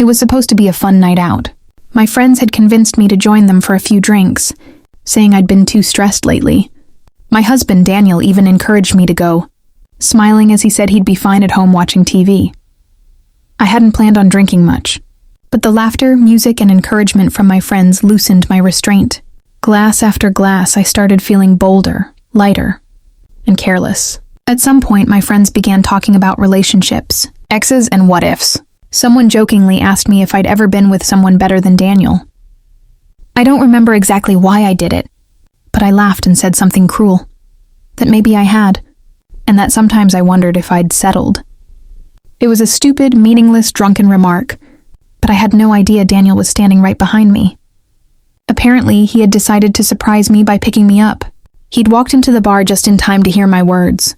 It was supposed to be a fun night out. My friends had convinced me to join them for a few drinks, saying I'd been too stressed lately. My husband, Daniel, even encouraged me to go, smiling as he said he'd be fine at home watching TV. I hadn't planned on drinking much, but the laughter, music, and encouragement from my friends loosened my restraint. Glass after glass, I started feeling bolder, lighter, and careless. At some point, my friends began talking about relationships, exes, and what-ifs. Someone jokingly asked me if I'd ever been with someone better than Daniel. I don't remember exactly why I did it, but I laughed and said something cruel. That maybe I had, and that sometimes I wondered if I'd settled. It was a stupid, meaningless, drunken remark, but I had no idea Daniel was standing right behind me. Apparently, he had decided to surprise me by picking me up. He'd walked into the bar just in time to hear my words.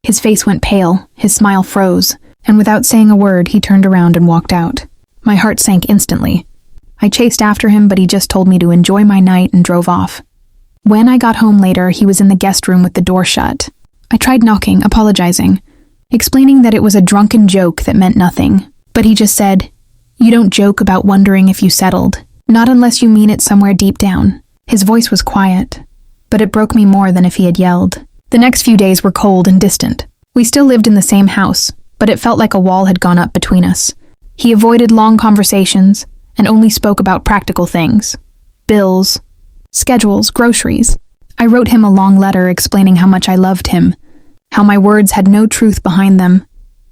His face went pale, his smile froze, and without saying a word, he turned around and walked out. My heart sank instantly. I chased after him, but he just told me to enjoy my night and drove off. When I got home later, he was in the guest room with the door shut. I tried knocking, apologizing, explaining that it was a drunken joke that meant nothing, but he just said, "You don't joke about wondering if you settled, not unless you mean it somewhere deep down." His voice was quiet, but it broke me more than if he had yelled. The next few days were cold and distant. We still lived in the same house, but it felt like a wall had gone up between us. He avoided long conversations and only spoke about practical things. Bills, schedules, groceries. I wrote him a long letter explaining how much I loved him, how my words had no truth behind them,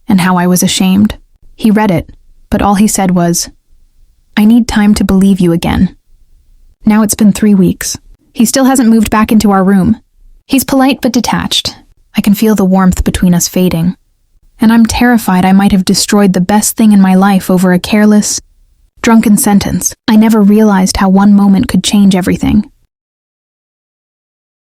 and how I was ashamed. He read it, but all he said was, "I need time to believe you again." Now it's been 3 weeks. He still hasn't moved back into our room. He's polite but detached. I can feel the warmth between us fading. And I'm terrified I might have destroyed the best thing in my life over a careless, drunken sentence. I never realized how one moment could change everything.